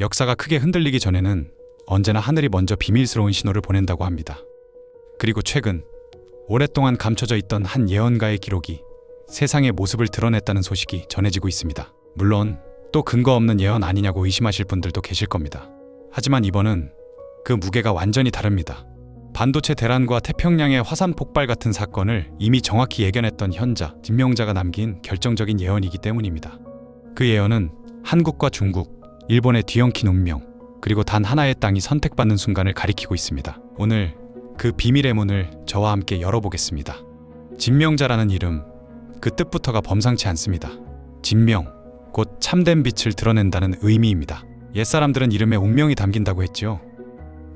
역사가 크게 흔들리기 전에는 언제나 하늘이 먼저 비밀스러운 신호를 보낸다고 합니다. 그리고 최근 오랫동안 감춰져 있던 한 예언가의 기록이 세상의 모습을 드러냈다는 소식이 전해지고 있습니다. 물론 또 근거 없는 예언 아니냐고 의심하실 분들도 계실 겁니다. 하지만 이번은 그 무게가 완전히 다릅니다. 반도체 대란과 태평양의 화산 폭발 같은 사건을 이미 정확히 예견했던 현자, 진명자가 남긴 결정적인 예언이기 때문입니다. 그 예언은 한국과 중국, 일본의 뒤엉킨 운명, 그리고 단 하나의 땅이 선택받는 순간을 가리키고 있습니다. 오늘 그 비밀의 문을 저와 함께 열어보겠습니다. 진명자라는 이름, 그 뜻부터가 범상치 않습니다. 진명, 곧 참된 빛을 드러낸다는 의미입니다. 옛사람들은 이름에 운명이 담긴다고 했죠.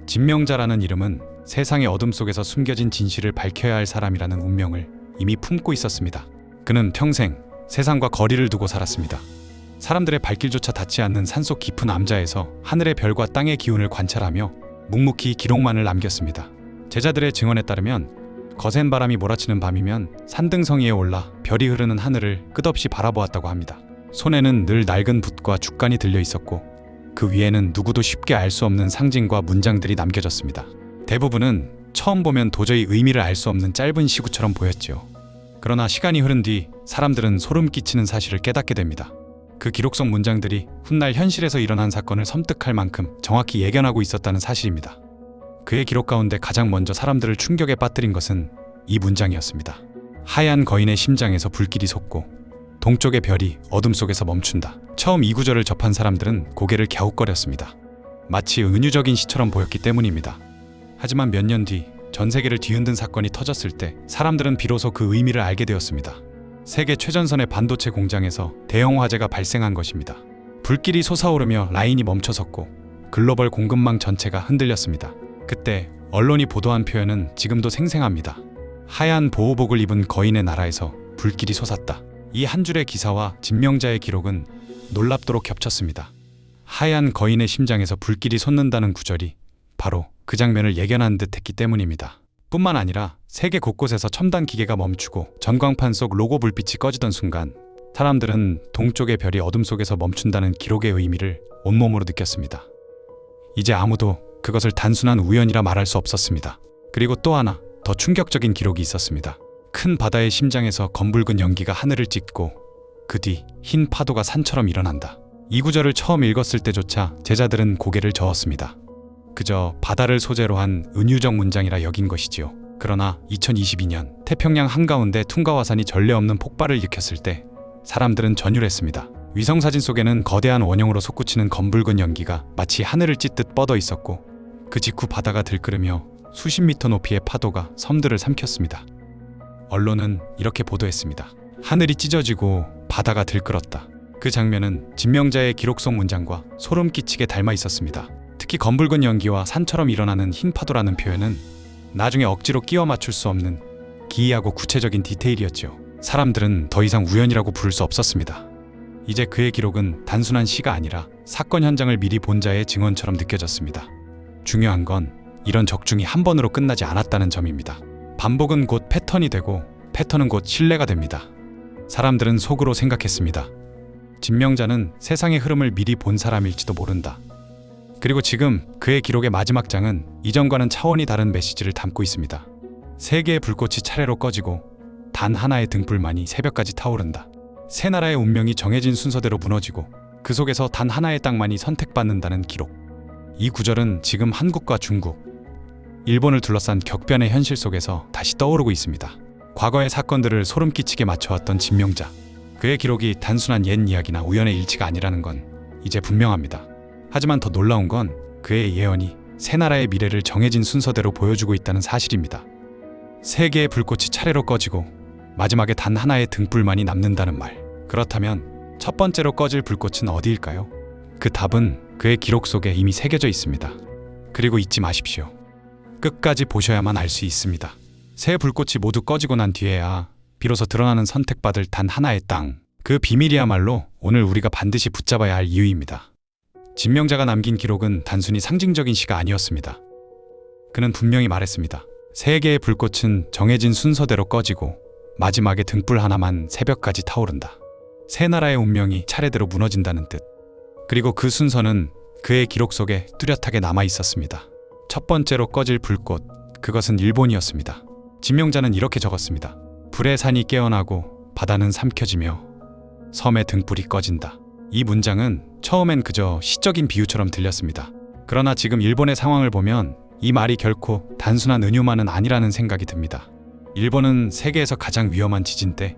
진명자라는 이름은 세상의 어둠 속에서 숨겨진 진실을 밝혀야 할 사람이라는 운명을 이미 품고 있었습니다. 그는 평생 세상과 거리를 두고 살았습니다. 사람들의 발길조차 닿지 않는 산속 깊은 암자에서 하늘의 별과 땅의 기운을 관찰하며 묵묵히 기록만을 남겼습니다. 제자들의 증언에 따르면 거센 바람이 몰아치는 밤이면 산등성 위에 올라 별이 흐르는 하늘을 끝없이 바라보았다고 합니다. 손에는 늘 낡은 붓과 죽간이 들려 있었고 그 위에는 누구도 쉽게 알 수 없는 상징과 문장들이 남겨졌습니다. 대부분은 처음 보면 도저히 의미를 알 수 없는 짧은 시구처럼 보였죠. 그러나 시간이 흐른 뒤 사람들은 소름 끼치는 사실을 깨닫게 됩니다. 그 기록 속 문장들이 훗날 현실에서 일어난 사건을 섬뜩할 만큼 정확히 예견하고 있었다는 사실입니다. 그의 기록 가운데 가장 먼저 사람들을 충격에 빠뜨린 것은 이 문장이었습니다. 하얀 거인의 심장에서 불길이 솟고 동쪽의 별이 어둠 속에서 멈춘다. 처음 이 구절을 접한 사람들은 고개를 갸웃거렸습니다. 마치 은유적인 시처럼 보였기 때문입니다. 하지만 몇 년 뒤 전 세계를 뒤흔든 사건이 터졌을 때 사람들은 비로소 그 의미를 알게 되었습니다. 세계 최전선의 반도체 공장에서 대형 화재가 발생한 것입니다. 불길이 솟아오르며 라인이 멈춰섰고 글로벌 공급망 전체가 흔들렸습니다. 그때 언론이 보도한 표현은 지금도 생생합니다. 하얀 보호복을 입은 거인의 나라에서 불길이 솟았다. 이 한 줄의 기사와 진명자의 기록은 놀랍도록 겹쳤습니다. 하얀 거인의 심장에서 불길이 솟는다는 구절이 바로 그 장면을 예견한 듯 했기 때문입니다. 뿐만 아니라 세계 곳곳에서 첨단 기계가 멈추고 전광판 속 로고 불빛이 꺼지던 순간 사람들은 동쪽의 별이 어둠 속에서 멈춘다는 기록의 의미를 온몸으로 느꼈습니다. 이제 아무도 그것을 단순한 우연이라 말할 수 없었습니다. 그리고 또 하나 더 충격적인 기록이 있었습니다. 큰 바다의 심장에서 검붉은 연기가 하늘을 찢고 그 뒤 흰 파도가 산처럼 일어난다. 이 구절을 처음 읽었을 때조차 제자들은 고개를 저었습니다. 그저 바다를 소재로 한 은유적 문장이라 여긴 것이지요. 그러나 2022년 태평양 한가운데 퉁가화산이 전례 없는 폭발을 일으켰을 때 사람들은 전율했습니다. 위성사진 속에는 거대한 원형으로 솟구치는 검붉은 연기가 마치 하늘을 찢듯 뻗어 있었고 그 직후 바다가 들끓으며 수십 미터 높이의 파도가 섬들을 삼켰습니다. 언론은 이렇게 보도했습니다. 하늘이 찢어지고 바다가 들끓었다. 그 장면은 진명자의 기록 속 문장과 소름 끼치게 닮아 있었습니다. 특히 검붉은 연기와 산처럼 일어나는 흰 파도라는 표현은 나중에 억지로 끼워 맞출 수 없는 기이하고 구체적인 디테일이었죠. 사람들은 더 이상 우연이라고 부를 수 없었습니다. 이제 그의 기록은 단순한 시가 아니라 사건 현장을 미리 본 자의 증언처럼 느껴졌습니다. 중요한 건 이런 적중이 한 번으로 끝나지 않았다는 점입니다. 반복은 곧 패턴이 되고 패턴은 곧 신뢰가 됩니다. 사람들은 속으로 생각했습니다. 진명자는 세상의 흐름을 미리 본 사람일지도 모른다. 그리고 지금 그의 기록의 마지막 장은 이전과는 차원이 다른 메시지를 담고 있습니다. 세 개의 불꽃이 차례로 꺼지고 단 하나의 등불만이 새벽까지 타오른다. 세 나라의 운명이 정해진 순서대로 무너지고 그 속에서 단 하나의 땅만이 선택받는다는 기록. 이 구절은 지금 한국과 중국, 일본을 둘러싼 격변의 현실 속에서 다시 떠오르고 있습니다. 과거의 사건들을 소름 끼치게 맞춰왔던 진명자. 그의 기록이 단순한 옛 이야기나 우연의 일치가 아니라는 건 이제 분명합니다. 하지만 더 놀라운 건 그의 예언이 세 나라의 미래를 정해진 순서대로 보여주고 있다는 사실입니다. 세 개의 불꽃이 차례로 꺼지고 마지막에 단 하나의 등불만이 남는다는 말. 그렇다면 첫 번째로 꺼질 불꽃은 어디일까요? 그 답은 그의 기록 속에 이미 새겨져 있습니다. 그리고 잊지 마십시오. 끝까지 보셔야만 알 수 있습니다. 세 불꽃이 모두 꺼지고 난 뒤에야 비로소 드러나는 선택받을 단 하나의 땅. 그 비밀이야말로 오늘 우리가 반드시 붙잡아야 할 이유입니다. 진명자가 남긴 기록은 단순히 상징적인 시가 아니었습니다. 그는 분명히 말했습니다. 세 개의 불꽃은 정해진 순서대로 꺼지고 마지막에 등불 하나만 새벽까지 타오른다. 세 나라의 운명이 차례대로 무너진다는 뜻. 그리고 그 순서는 그의 기록 속에 뚜렷하게 남아 있었습니다. 첫 번째로 꺼질 불꽃, 그것은 일본이었습니다. 진명자는 이렇게 적었습니다. 불의 산이 깨어나고 바다는 삼켜지며 섬의 등불이 꺼진다. 이 문장은 처음엔 그저 시적인 비유처럼 들렸습니다. 그러나 지금 일본의 상황을 보면 이 말이 결코 단순한 은유만은 아니라는 생각이 듭니다. 일본은 세계에서 가장 위험한 지진대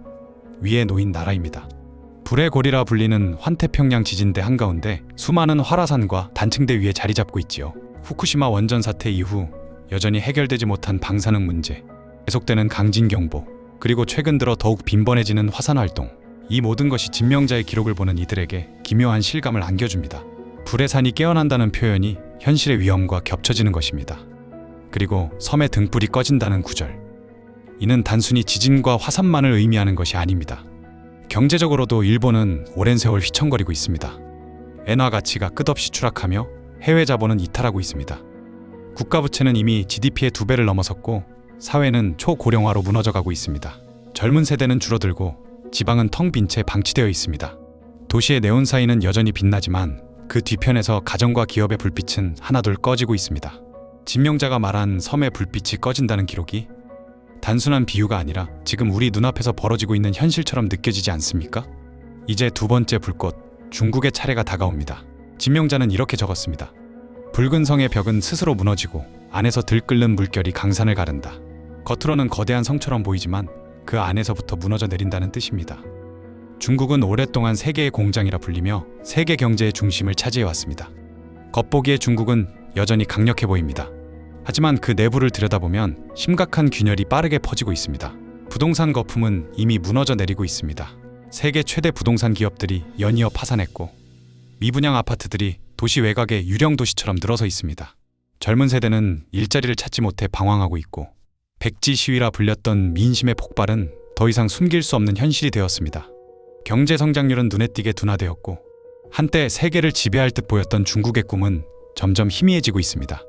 위에 놓인 나라입니다. 불의 고리라 불리는 환태평양 지진대 한가운데 수많은 활화산과 단층대 위에 자리 잡고 있지요. 후쿠시마 원전 사태 이후 여전히 해결되지 못한 방사능 문제, 계속되는 강진경보, 그리고 최근 들어 더욱 빈번해지는 화산 활동, 이 모든 것이 진명자의 기록을 보는 이들에게 기묘한 실감을 안겨줍니다. 불의 산이 깨어난다는 표현이 현실의 위험과 겹쳐지는 것입니다. 그리고 섬의 등불이 꺼진다는 구절, 이는 단순히 지진과 화산만을 의미하는 것이 아닙니다. 경제적으로도 일본은 오랜 세월 휘청거리고 있습니다. 엔화 가치가 끝없이 추락하며 해외 자본은 이탈하고 있습니다. 국가 부채는 이미 GDP의 2배를 넘어섰고 사회는 초고령화로 무너져가고 있습니다. 젊은 세대는 줄어들고 지방은 텅 빈 채 방치되어 있습니다. 도시의 네온사인은 여전히 빛나지만 그 뒤편에서 가정과 기업의 불빛은 하나둘 꺼지고 있습니다. 진명자가 말한 섬의 불빛이 꺼진다는 기록이 단순한 비유가 아니라 지금 우리 눈앞에서 벌어지고 있는 현실처럼 느껴지지 않습니까? 이제 두 번째 불꽃, 중국의 차례가 다가옵니다. 진명자는 이렇게 적었습니다. 붉은 성의 벽은 스스로 무너지고 안에서 들끓는 물결이 강산을 가른다. 겉으로는 거대한 성처럼 보이지만 그 안에서부터 무너져 내린다는 뜻입니다. 중국은 오랫동안 세계의 공장이라 불리며 세계 경제의 중심을 차지해왔습니다. 겉보기에 중국은 여전히 강력해 보입니다. 하지만 그 내부를 들여다보면 심각한 균열이 빠르게 퍼지고 있습니다. 부동산 거품은 이미 무너져 내리고 있습니다. 세계 최대 부동산 기업들이 연이어 파산했고 미분양 아파트들이 도시 외곽의 유령 도시처럼 늘어서 있습니다. 젊은 세대는 일자리를 찾지 못해 방황하고 있고 백지 시위라 불렸던 민심의 폭발은 더 이상 숨길 수 없는 현실이 되었습니다. 경제 성장률은 눈에 띄게 둔화되었고 한때 세계를 지배할 듯 보였던 중국의 꿈은 점점 희미해지고 있습니다.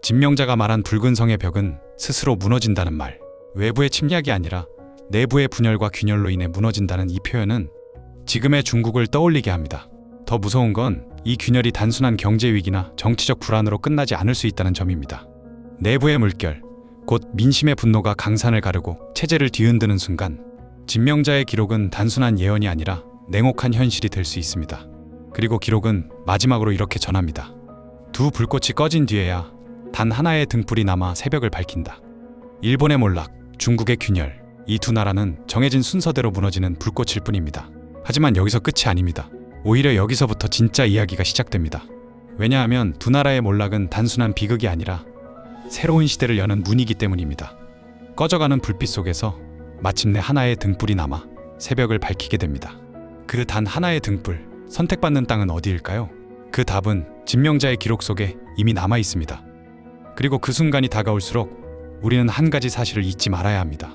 진명자가 말한 붉은 성의 벽은 스스로 무너진다는 말, 외부의 침략이 아니라 내부의 분열과 균열로 인해 무너진다는 이 표현은 지금의 중국을 떠올리게 합니다. 더 무서운 건 이 균열이 단순한 경제 위기나 정치적 불안으로 끝나지 않을 수 있다는 점입니다. 내부의 물결, 곧 민심의 분노가 강산을 가르고 체제를 뒤흔드는 순간 진명자의 기록은 단순한 예언이 아니라 냉혹한 현실이 될 수 있습니다. 그리고 기록은 마지막으로 이렇게 전합니다. 두 불꽃이 꺼진 뒤에야 단 하나의 등불이 남아 새벽을 밝힌다. 일본의 몰락, 중국의 균열, 이 두 나라는 정해진 순서대로 무너지는 불꽃일 뿐입니다. 하지만 여기서 끝이 아닙니다. 오히려 여기서부터 진짜 이야기가 시작됩니다. 왜냐하면 두 나라의 몰락은 단순한 비극이 아니라 새로운 시대를 여는 문이기 때문입니다. 꺼져가는 불빛 속에서 마침내 하나의 등불이 남아 새벽을 밝히게 됩니다. 그 단 하나의 등불, 선택받는 땅은 어디일까요? 그 답은 진명자의 기록 속에 이미 남아 있습니다. 그리고 그 순간이 다가올수록 우리는 한 가지 사실을 잊지 말아야 합니다.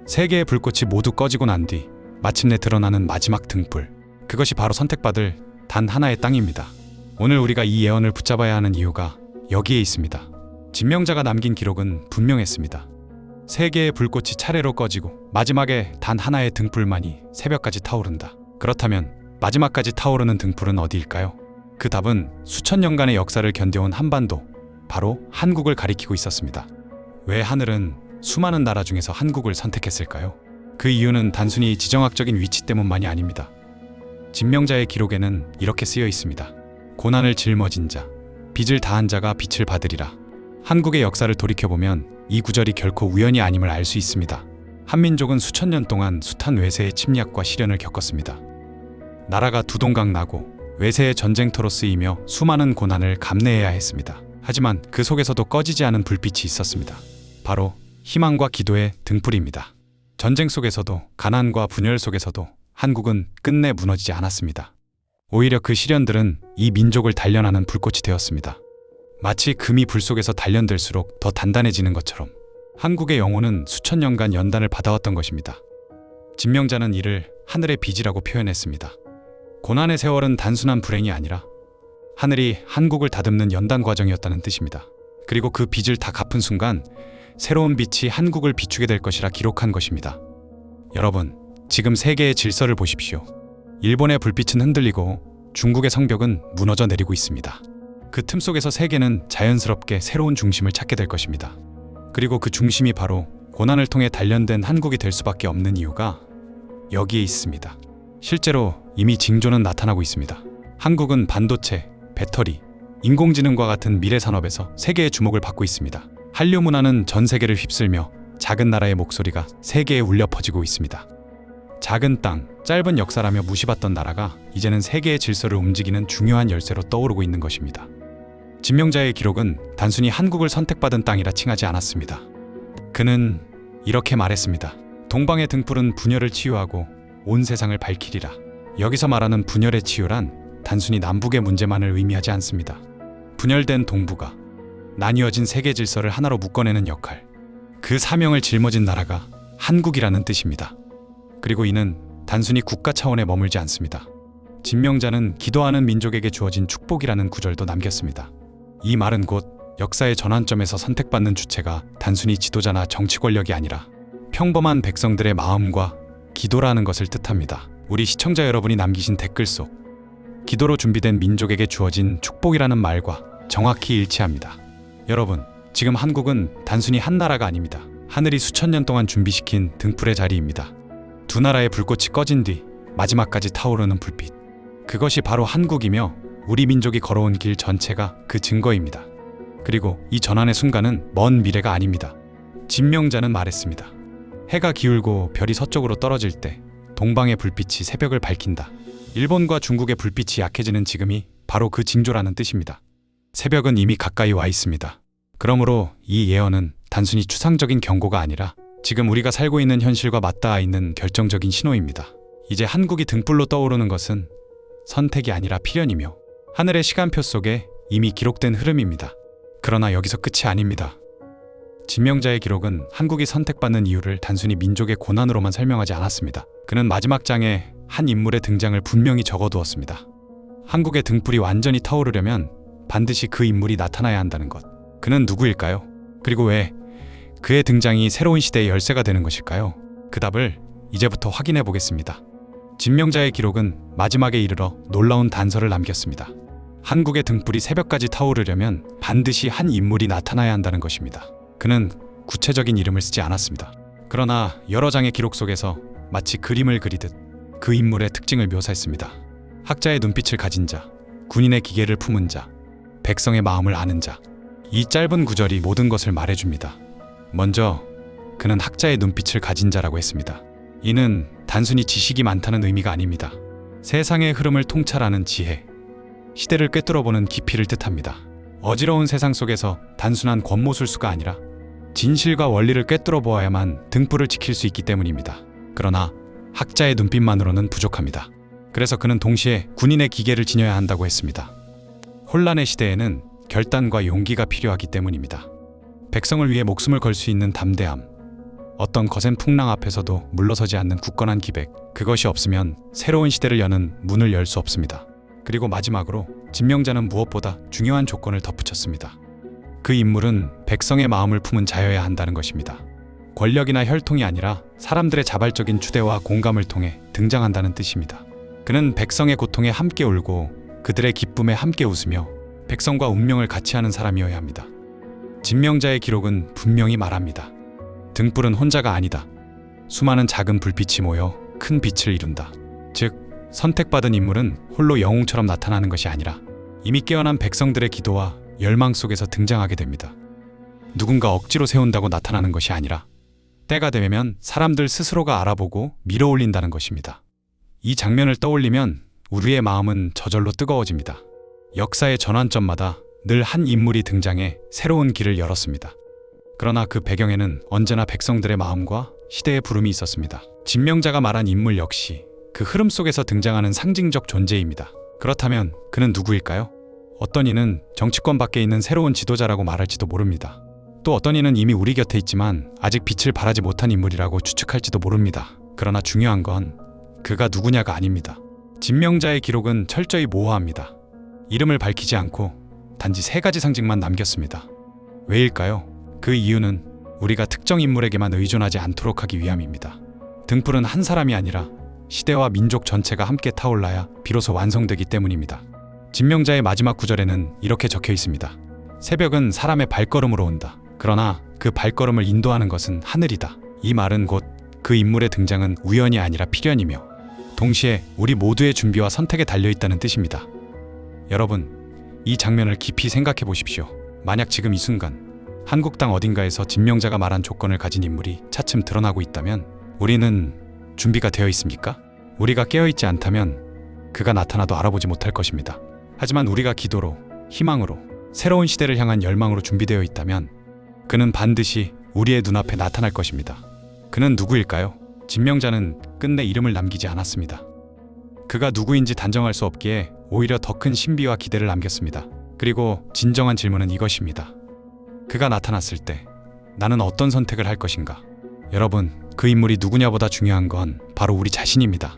세계의 불꽃이 모두 꺼지고 난 뒤 마침내 드러나는 마지막 등불, 그것이 바로 선택받을 단 하나의 땅입니다. 오늘 우리가 이 예언을 붙잡아야 하는 이유가 여기에 있습니다. 진명자가 남긴 기록은 분명했습니다. 세계의 불꽃이 차례로 꺼지고 마지막에 단 하나의 등불만이 새벽까지 타오른다. 그렇다면 마지막까지 타오르는 등불은 어디일까요? 그 답은 수천 년간의 역사를 견뎌온 한반도, 바로 한국을 가리키고 있었습니다. 왜 하늘은 수많은 나라 중에서 한국을 선택했을까요? 그 이유는 단순히 지정학적인 위치 때문만이 아닙니다. 진명자의 기록에는 이렇게 쓰여 있습니다. 고난을 짊어진 자, 빚을 다한 자가 빛을 받으리라. 한국의 역사를 돌이켜보면 이 구절이 결코 우연이 아님을 알 수 있습니다. 한민족은 수천 년 동안 숱한 외세의 침략과 시련을 겪었습니다. 나라가 두동강 나고 외세의 전쟁터로 쓰이며 수많은 고난을 감내해야 했습니다. 하지만 그 속에서도 꺼지지 않은 불빛이 있었습니다. 바로 희망과 기도의 등불입니다. 전쟁 속에서도 가난과 분열 속에서도 한국은 끝내 무너지지 않았습니다. 오히려 그 시련들은 이 민족을 단련하는 불꽃이 되었습니다. 마치 금이 불 속에서 단련될수록 더 단단해지는 것처럼 한국의 영혼은 수천 년간 연단을 받아왔던 것입니다. 진명자는 이를 하늘의 빚이라고 표현했습니다. 고난의 세월은 단순한 불행이 아니라 하늘이 한국을 다듬는 연단 과정이었다는 뜻입니다. 그리고 그 빚을 다 갚은 순간 새로운 빛이 한국을 비추게 될 것이라 기록한 것입니다. 여러분, 지금 세계의 질서를 보십시오. 일본의 불빛은 흔들리고 중국의 성벽은 무너져 내리고 있습니다. 그 틈 속에서 세계는 자연스럽게 새로운 중심을 찾게 될 것입니다. 그리고 그 중심이 바로 고난을 통해 단련된 한국이 될 수밖에 없는 이유가 여기에 있습니다. 실제로 이미 징조는 나타나고 있습니다. 한국은 반도체, 배터리, 인공지능과 같은 미래 산업에서 세계의 주목을 받고 있습니다. 한류 문화는 전 세계를 휩쓸며 작은 나라의 목소리가 세계에 울려 퍼지고 있습니다. 작은 땅, 짧은 역사라며 무시받던 나라가 이제는 세계의 질서를 움직이는 중요한 열쇠로 떠오르고 있는 것입니다. 진명자의 기록은 단순히 한국을 선택받은 땅이라 칭하지 않았습니다. 그는 이렇게 말했습니다. 동방의 등불은 분열을 치유하고 온 세상을 밝히리라. 여기서 말하는 분열의 치유란 단순히 남북의 문제만을 의미하지 않습니다. 분열된 동북아, 나뉘어진 세계 질서를 하나로 묶어내는 역할, 그 사명을 짊어진 나라가 한국이라는 뜻입니다. 그리고 이는 단순히 국가 차원에 머물지 않습니다. 진명자는 기도하는 민족에게 주어진 축복이라는 구절도 남겼습니다. 이 말은 곧 역사의 전환점에서 선택받는 주체가 단순히 지도자나 정치 권력이 아니라 평범한 백성들의 마음과 기도라는 것을 뜻합니다. 우리 시청자 여러분이 남기신 댓글 속 기도로 준비된 민족에게 주어진 축복이라는 말과 정확히 일치합니다. 여러분, 지금 한국은 단순히 한 나라가 아닙니다. 하늘이 수천 년 동안 준비시킨 등불의 자리입니다. 두 나라의 불꽃이 꺼진 뒤 마지막까지 타오르는 불빛. 그것이 바로 한국이며 우리 민족이 걸어온 길 전체가 그 증거입니다. 그리고 이 전환의 순간은 먼 미래가 아닙니다. 진명자는 말했습니다. 해가 기울고 별이 서쪽으로 떨어질 때 동방의 불빛이 새벽을 밝힌다. 일본과 중국의 불빛이 약해지는 지금이 바로 그 징조라는 뜻입니다. 새벽은 이미 가까이 와 있습니다. 그러므로 이 예언은 단순히 추상적인 경고가 아니라 지금 우리가 살고 있는 현실과 맞닿아 있는 결정적인 신호입니다. 이제 한국이 등불로 떠오르는 것은 선택이 아니라 필연이며 하늘의 시간표 속에 이미 기록된 흐름입니다. 그러나 여기서 끝이 아닙니다. 진명자의 기록은 한국이 선택받는 이유를 단순히 민족의 고난으로만 설명하지 않았습니다. 그는 마지막 장에 한 인물의 등장을 분명히 적어두었습니다. 한국의 등불이 완전히 타오르려면 반드시 그 인물이 나타나야 한다는 것. 그는 누구일까요? 그리고 왜 그의 등장이 새로운 시대의 열쇠가 되는 것일까요? 그 답을 이제부터 확인해 보겠습니다. 진명자의 기록은 마지막에 이르러 놀라운 단서를 남겼습니다. 한국의 등불이 새벽까지 타오르려면 반드시 한 인물이 나타나야 한다는 것입니다. 그는 구체적인 이름을 쓰지 않았습니다. 그러나 여러 장의 기록 속에서 마치 그림을 그리듯 그 인물의 특징을 묘사했습니다. 학자의 눈빛을 가진 자, 군인의 기계를 품은 자, 백성의 마음을 아는 자. 이 짧은 구절이 모든 것을 말해줍니다. 먼저 그는 학자의 눈빛을 가진 자라고 했습니다. 이는 단순히 지식이 많다는 의미가 아닙니다. 세상의 흐름을 통찰하는 지혜, 시대를 꿰뚫어보는 깊이를 뜻합니다. 어지러운 세상 속에서 단순한 권모술수가 아니라 진실과 원리를 꿰뚫어 보아야만 등불을 지킬 수 있기 때문입니다. 그러나 학자의 눈빛만으로는 부족합니다. 그래서 그는 동시에 군인의 기계를 지녀야 한다고 했습니다. 혼란의 시대에는 결단과 용기가 필요하기 때문입니다. 백성을 위해 목숨을 걸 수 있는 담대함, 어떤 거센 풍랑 앞에서도 물러서지 않는 굳건한 기백, 그것이 없으면 새로운 시대를 여는 문을 열 수 없습니다. 그리고 마지막으로 진명자는 무엇보다 중요한 조건을 덧붙였습니다. 그 인물은 백성의 마음을 품은 자여야 한다는 것입니다. 권력이나 혈통이 아니라 사람들의 자발적인 추대와 공감을 통해 등장한다는 뜻입니다. 그는 백성의 고통에 함께 울고 그들의 기쁨에 함께 웃으며 백성과 운명을 같이 하는 사람이어야 합니다. 진명자의 기록은 분명히 말합니다. 등불은 혼자가 아니다. 수많은 작은 불빛이 모여 큰 빛을 이룬다. 즉, 선택받은 인물은 홀로 영웅처럼 나타나는 것이 아니라 이미 깨어난 백성들의 기도와 열망 속에서 등장하게 됩니다. 누군가 억지로 세운다고 나타나는 것이 아니라 때가 되면 사람들 스스로가 알아보고 밀어올린다는 것입니다. 이 장면을 떠올리면 우리의 마음은 저절로 뜨거워집니다. 역사의 전환점마다 늘 한 인물이 등장해 새로운 길을 열었습니다. 그러나 그 배경에는 언제나 백성들의 마음과 시대의 부름이 있었습니다. 진명자가 말한 인물 역시 그 흐름 속에서 등장하는 상징적 존재입니다. 그렇다면 그는 누구일까요? 어떤 이는 정치권 밖에 있는 새로운 지도자라고 말할지도 모릅니다. 또 어떤 이는 이미 우리 곁에 있지만 아직 빛을 발하지 못한 인물이라고 추측할지도 모릅니다. 그러나 중요한 건 그가 누구냐가 아닙니다. 진명자의 기록은 철저히 모호합니다. 이름을 밝히지 않고 단지 세 가지 상징만 남겼습니다. 왜일까요? 그 이유는 우리가 특정 인물에게만 의존하지 않도록 하기 위함입니다. 등불은 한 사람이 아니라 시대와 민족 전체가 함께 타올라야 비로소 완성되기 때문입니다. 진명자의 마지막 구절에는 이렇게 적혀 있습니다. 새벽은 사람의 발걸음으로 온다. 그러나 그 발걸음을 인도하는 것은 하늘이다. 이 말은 곧 그 인물의 등장은 우연이 아니라 필연이며 동시에 우리 모두의 준비와 선택에 달려있다는 뜻입니다. 여러분, 이 장면을 깊이 생각해 보십시오. 만약 지금 이 순간 한국 땅 어딘가에서 진명자가 말한 조건을 가진 인물이 차츰 드러나고 있다면 우리는 준비가 되어 있습니까? 우리가 깨어있지 않다면 그가 나타나도 알아보지 못할 것입니다. 하지만 우리가 기도로, 희망으로, 새로운 시대를 향한 열망으로 준비되어 있다면 그는 반드시 우리의 눈앞에 나타날 것입니다. 그는 누구일까요? 진명자는 끝내 이름을 남기지 않았습니다. 그가 누구인지 단정할 수 없기에 오히려 더 큰 신비와 기대를 남겼습니다. 그리고 진정한 질문은 이것입니다. 그가 나타났을 때 나는 어떤 선택을 할 것인가? 여러분, 그 인물이 누구냐보다 중요한 건 바로 우리 자신입니다.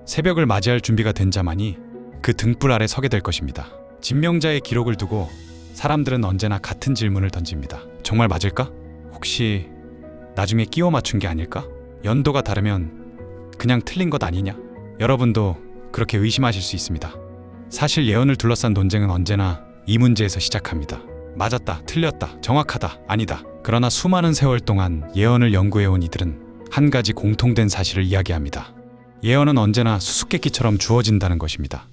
새벽을 맞이할 준비가 된 자만이 그 등불 아래 서게 될 것입니다. 진명자의 기록을 두고 사람들은 언제나 같은 질문을 던집니다. 정말 맞을까? 혹시 나중에 끼워 맞춘 게 아닐까? 연도가 다르면 그냥 틀린 것 아니냐? 여러분도 그렇게 의심하실 수 있습니다. 사실 예언을 둘러싼 논쟁은 언제나 이 문제에서 시작합니다. 맞았다, 틀렸다, 정확하다, 아니다. 그러나 수많은 세월 동안 예언을 연구해온 이들은 한 가지 공통된 사실을 이야기합니다. 예언은 언제나 수수께끼처럼 주어진다는 것입니다.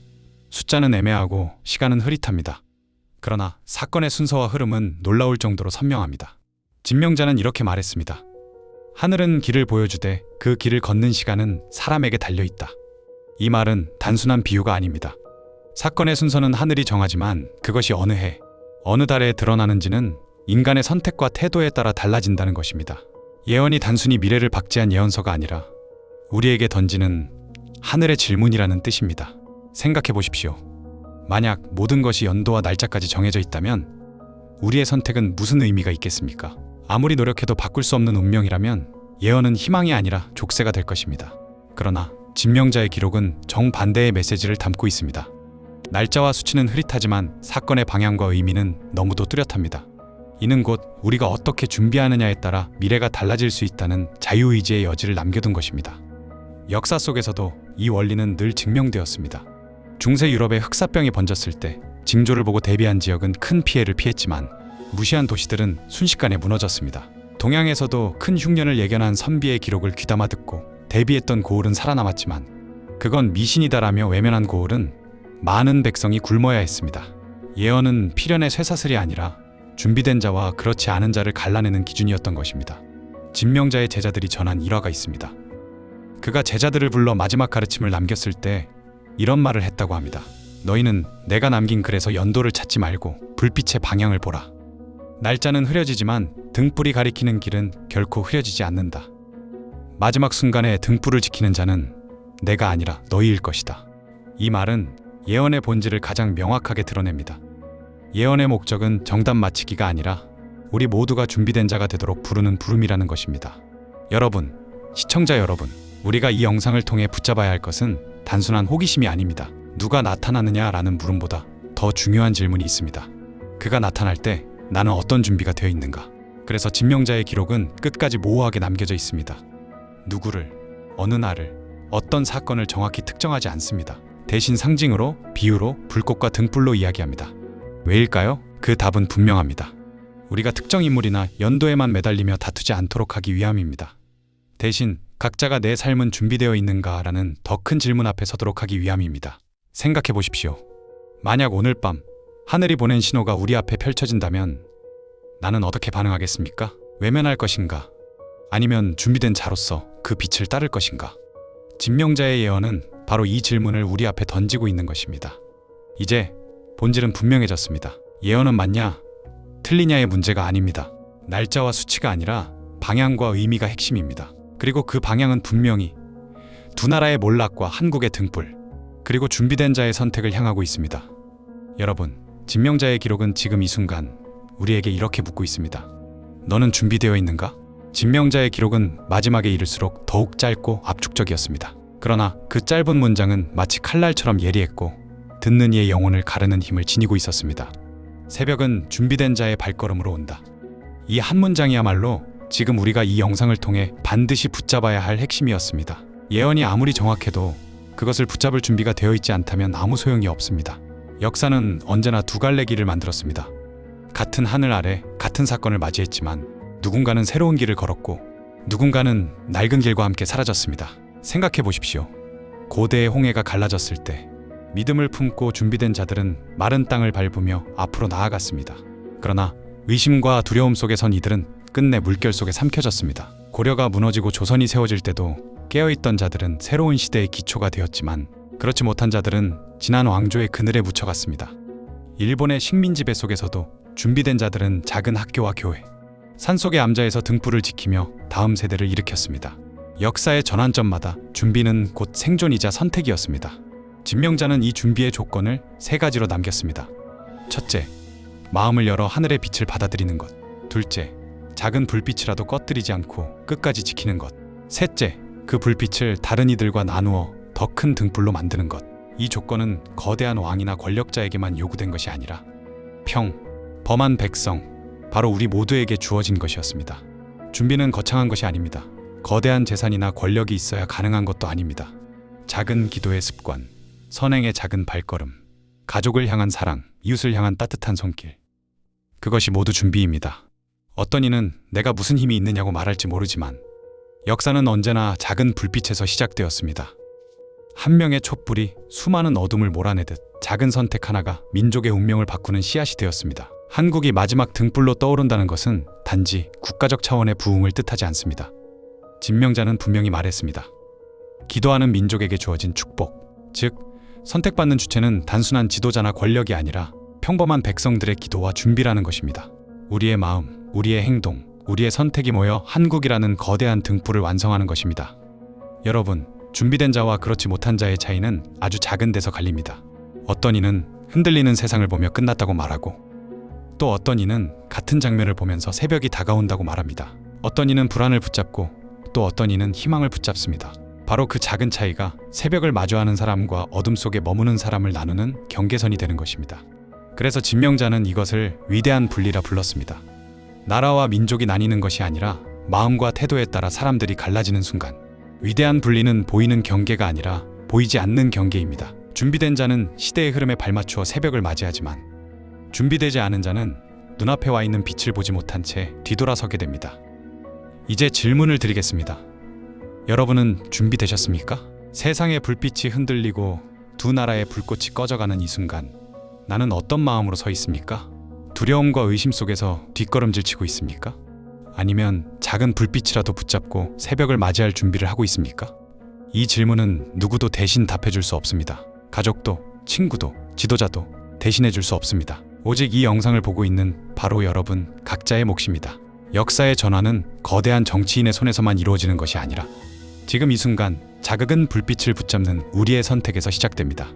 숫자는 애매하고 시간은 흐릿합니다. 그러나 사건의 순서와 흐름은 놀라울 정도로 선명합니다. 진명자는 이렇게 말했습니다. 하늘은 길을 보여주되 그 길을 걷는 시간은 사람에게 달려있다. 이 말은 단순한 비유가 아닙니다. 사건의 순서는 하늘이 정하지만 그것이 어느 해, 어느 달에 드러나는지는 인간의 선택과 태도에 따라 달라진다는 것입니다. 예언이 단순히 미래를 박제한 예언서가 아니라 우리에게 던지는 하늘의 질문이라는 뜻입니다. 생각해 보십시오. 만약 모든 것이 연도와 날짜까지 정해져 있다면 우리의 선택은 무슨 의미가 있겠습니까? 아무리 노력해도 바꿀 수 없는 운명이라면 예언은 희망이 아니라 족쇄가 될 것입니다. 그러나 진명자의 기록은 정반대의 메시지를 담고 있습니다. 날짜와 수치는 흐릿하지만 사건의 방향과 의미는 너무도 뚜렷합니다. 이는 곧 우리가 어떻게 준비하느냐에 따라 미래가 달라질 수 있다는 자유의지의 여지를 남겨둔 것입니다. 역사 속에서도 이 원리는 늘 증명되었습니다. 중세 유럽에 흑사병이 번졌을 때 징조를 보고 대비한 지역은 큰 피해를 피했지만 무시한 도시들은 순식간에 무너졌습니다. 동양에서도 큰 흉년을 예견한 선비의 기록을 귀담아 듣고 대비했던 고을은 살아남았지만 그건 미신이다라며 외면한 고을은 많은 백성이 굶어야 했습니다. 예언은 필연의 쇠사슬이 아니라 준비된 자와 그렇지 않은 자를 갈라내는 기준이었던 것입니다. 진명자의 제자들이 전한 일화가 있습니다. 그가 제자들을 불러 마지막 가르침을 남겼을 때 이런 말을 했다고 합니다. 너희는 내가 남긴 글에서 연도를 찾지 말고 불빛의 방향을 보라. 날짜는 흐려지지만 등불이 가리키는 길은 결코 흐려지지 않는다. 마지막 순간에 등불을 지키는 자는 내가 아니라 너희일 것이다. 이 말은 예언의 본질을 가장 명확하게 드러냅니다. 예언의 목적은 정답 맞히기가 아니라 우리 모두가 준비된 자가 되도록 부르는 부름이라는 것입니다. 여러분, 시청자 여러분, 우리가 이 영상을 통해 붙잡아야 할 것은 단순한 호기심이 아닙니다. 누가 나타나느냐라는 물음보다 더 중요한 질문이 있습니다. 그가 나타날 때 나는 어떤 준비가 되어 있는가? 그래서 진명자의 기록은 끝까지 모호하게 남겨져 있습니다. 누구를, 어느 날을, 어떤 사건을 정확히 특정하지 않습니다. 대신 상징으로, 비유로, 불꽃과 등불로 이야기합니다. 왜일까요? 그 답은 분명합니다. 우리가 특정 인물이나 연도에만 매달리며 다투지 않도록 하기 위함입니다. 대신 각자가 내 삶은 준비되어 있는가라는 더 큰 질문 앞에 서도록 하기 위함입니다. 생각해 보십시오. 만약 오늘 밤 하늘이 보낸 신호가 우리 앞에 펼쳐진다면 나는 어떻게 반응하겠습니까? 외면할 것인가? 아니면 준비된 자로서 그 빛을 따를 것인가? 진명자의 예언은 바로 이 질문을 우리 앞에 던지고 있는 것입니다. 이제 본질은 분명해졌습니다. 예언은 맞냐, 틀리냐의 문제가 아닙니다. 날짜와 수치가 아니라 방향과 의미가 핵심입니다. 그리고 그 방향은 분명히 두 나라의 몰락과 한국의 등불, 그리고 준비된 자의 선택을 향하고 있습니다. 여러분, 진명자의 기록은 지금 이 순간 우리에게 이렇게 묻고 있습니다. 너는 준비되어 있는가? 진명자의 기록은 마지막에 이를수록 더욱 짧고 압축적이었습니다. 그러나 그 짧은 문장은 마치 칼날처럼 예리했고 듣는 이의 영혼을 가르는 힘을 지니고 있었습니다. 새벽은 준비된 자의 발걸음으로 온다. 이 한 문장이야말로 지금 우리가 이 영상을 통해 반드시 붙잡아야 할 핵심이었습니다. 예언이 아무리 정확해도 그것을 붙잡을 준비가 되어 있지 않다면 아무 소용이 없습니다. 역사는 언제나 두 갈래 길을 만들었습니다. 같은 하늘 아래 같은 사건을 맞이했지만 누군가는 새로운 길을 걸었고 누군가는 낡은 길과 함께 사라졌습니다. 생각해 보십시오. 고대의 홍해가 갈라졌을 때 믿음을 품고 준비된 자들은 마른 땅을 밟으며 앞으로 나아갔습니다. 그러나 의심과 두려움 속에 선 이들은 끝내 물결 속에 삼켜졌습니다. 고려가 무너지고 조선이 세워질 때도 깨어있던 자들은 새로운 시대의 기초가 되었지만 그렇지 못한 자들은 지난 왕조의 그늘에 묻혀갔습니다. 일본의 식민 지배 속에서도 준비된 자들은 작은 학교와 교회, 산속의 암자에서 등불을 지키며 다음 세대를 일으켰습니다. 역사의 전환점마다 준비는 곧 생존이자 선택이었습니다. 진명자는 이 준비의 조건을 세 가지로 남겼습니다. 첫째, 마음을 열어 하늘의 빛을 받아들이는 것. 둘째, 작은 불빛이라도 꺼뜨리지 않고 끝까지 지키는 것. 셋째, 그 불빛을 다른 이들과 나누어 더 큰 등불로 만드는 것. 이 조건은 거대한 왕이나 권력자에게만 요구된 것이 아니라 범한 백성, 바로 우리 모두에게 주어진 것이었습니다. 준비는 거창한 것이 아닙니다. 거대한 재산이나 권력이 있어야 가능한 것도 아닙니다. 작은 기도의 습관, 선행의 작은 발걸음, 가족을 향한 사랑, 이웃을 향한 따뜻한 손길. 그것이 모두 준비입니다. 어떤 이는 내가 무슨 힘이 있느냐고 말할지 모르지만 역사는 언제나 작은 불빛에서 시작되었습니다. 한 명의 촛불이 수많은 어둠을 몰아내듯 작은 선택 하나가 민족의 운명을 바꾸는 씨앗이 되었습니다. 한국이 마지막 등불로 떠오른다는 것은 단지 국가적 차원의 부흥을 뜻하지 않습니다. 진명자는 분명히 말했습니다. 기도하는 민족에게 주어진 축복, 즉 선택받는 주체는 단순한 지도자나 권력이 아니라 평범한 백성들의 기도와 준비라는 것입니다. 우리의 마음, 우리의 행동, 우리의 선택이 모여 한국이라는 거대한 등불을 완성하는 것입니다. 여러분, 준비된 자와 그렇지 못한 자의 차이는 아주 작은 데서 갈립니다. 어떤 이는 흔들리는 세상을 보며 끝났다고 말하고 또 어떤 이는 같은 장면을 보면서 새벽이 다가온다고 말합니다. 어떤 이는 불안을 붙잡고 또 어떤 이는 희망을 붙잡습니다. 바로 그 작은 차이가 새벽을 마주하는 사람과 어둠 속에 머무는 사람을 나누는 경계선이 되는 것입니다. 그래서 진명자는 이것을 위대한 분리라 불렀습니다. 나라와 민족이 나뉘는 것이 아니라 마음과 태도에 따라 사람들이 갈라지는 순간, 위대한 분리는 보이는 경계가 아니라 보이지 않는 경계입니다. 준비된 자는 시대의 흐름에 발맞추어 새벽을 맞이하지만 준비되지 않은 자는 눈앞에 와 있는 빛을 보지 못한 채 뒤돌아서게 됩니다. 이제 질문을 드리겠습니다. 여러분은 준비되셨습니까? 세상의 불빛이 흔들리고 두 나라의 불꽃이 꺼져가는 이 순간, 나는 어떤 마음으로 서 있습니까? 두려움과 의심 속에서 뒷걸음질 치고 있습니까? 아니면 작은 불빛이라도 붙잡고 새벽을 맞이할 준비를 하고 있습니까? 이 질문은 누구도 대신 답해줄 수 없습니다. 가족도, 친구도, 지도자도 대신해줄 수 없습니다. 오직 이 영상을 보고 있는 바로 여러분 각자의 몫입니다. 역사의 전환은 거대한 정치인의 손에서만 이루어지는 것이 아니라 지금 이 순간 작은 불빛을 붙잡는 우리의 선택에서 시작됩니다.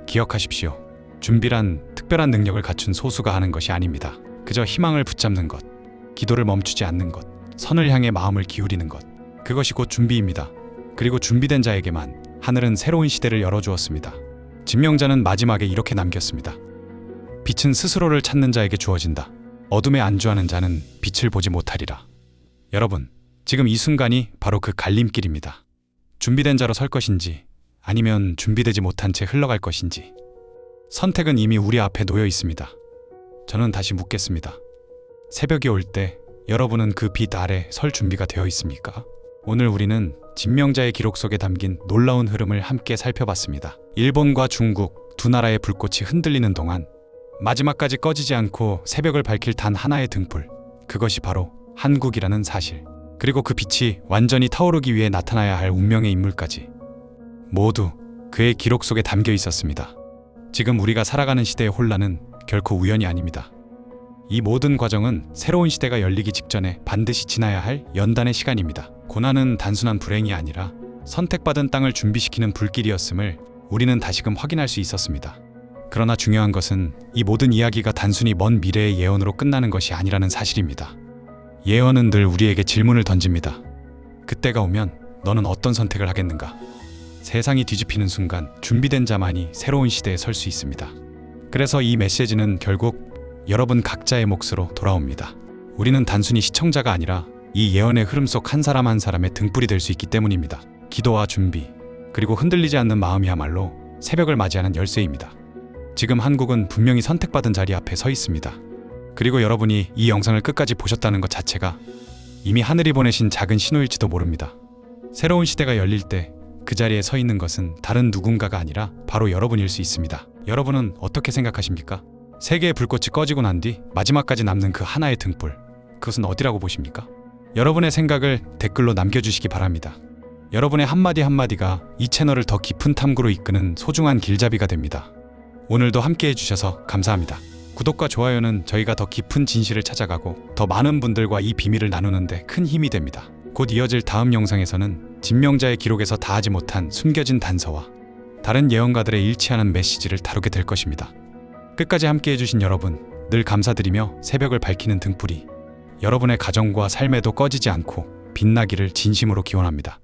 기억하십시오. 준비란 특별한 능력을 갖춘 소수가 하는 것이 아닙니다. 그저 희망을 붙잡는 것, 기도를 멈추지 않는 것, 선을 향해 마음을 기울이는 것, 그것이 곧 준비입니다. 그리고 준비된 자에게만 하늘은 새로운 시대를 열어주었습니다. 진명자는 마지막에 이렇게 남겼습니다. 빛은 스스로를 찾는 자에게 주어진다. 어둠에 안주하는 자는 빛을 보지 못하리라. 여러분, 지금 이 순간이 바로 그 갈림길입니다. 준비된 자로 설 것인지 아니면 준비되지 못한 채 흘러갈 것인지, 선택은 이미 우리 앞에 놓여 있습니다. 저는 다시 묻겠습니다. 새벽이 올 때 여러분은 그 빛 아래 설 준비가 되어 있습니까? 오늘 우리는 진명자의 기록 속에 담긴 놀라운 흐름을 함께 살펴봤습니다. 일본과 중국 두 나라의 불꽃이 흔들리는 동안 마지막까지 꺼지지 않고 새벽을 밝힐 단 하나의 등불, 그것이 바로 한국이라는 사실, 그리고 그 빛이 완전히 타오르기 위해 나타나야 할 운명의 인물까지 모두 그의 기록 속에 담겨 있었습니다. 지금 우리가 살아가는 시대의 혼란은 결코 우연이 아닙니다. 이 모든 과정은 새로운 시대가 열리기 직전에 반드시 지나야 할 연단의 시간입니다. 고난은 단순한 불행이 아니라 선택받은 땅을 준비시키는 불길이었음을 우리는 다시금 확인할 수 있었습니다. 그러나 중요한 것은 이 모든 이야기가 단순히 먼 미래의 예언으로 끝나는 것이 아니라는 사실입니다. 예언은 늘 우리에게 질문을 던집니다. 그때가 오면 너는 어떤 선택을 하겠는가? 세상이 뒤집히는 순간 준비된 자만이 새로운 시대에 설 수 있습니다. 그래서 이 메시지는 결국 여러분 각자의 몫으로 돌아옵니다. 우리는 단순히 시청자가 아니라 이 예언의 흐름 속 한 사람 한 사람의 등불이 될 수 있기 때문입니다. 기도와 준비, 그리고 흔들리지 않는 마음이야말로 새벽을 맞이하는 열쇠입니다. 지금 한국은 분명히 선택받은 자리 앞에 서 있습니다. 그리고 여러분이 이 영상을 끝까지 보셨다는 것 자체가 이미 하늘이 보내신 작은 신호일지도 모릅니다. 새로운 시대가 열릴 때 그 자리에 서 있는 것은 다른 누군가가 아니라 바로 여러분일 수 있습니다. 여러분은 어떻게 생각하십니까? 세계의 불꽃이 꺼지고 난 뒤 마지막까지 남는 그 하나의 등불, 그것은 어디라고 보십니까? 여러분의 생각을 댓글로 남겨주시기 바랍니다. 여러분의 한마디 한마디가 이 채널을 더 깊은 탐구로 이끄는 소중한 길잡이가 됩니다. 오늘도 함께 해주셔서 감사합니다. 구독과 좋아요는 저희가 더 깊은 진실을 찾아가고 더 많은 분들과 이 비밀을 나누는데 큰 힘이 됩니다. 곧 이어질 다음 영상에서는 진명자의 기록에서 다하지 못한 숨겨진 단서와 다른 예언가들의 일치하는 메시지를 다루게 될 것입니다. 끝까지 함께 해주신 여러분 늘 감사드리며 새벽을 밝히는 등불이 여러분의 가정과 삶에도 꺼지지 않고 빛나기를 진심으로 기원합니다.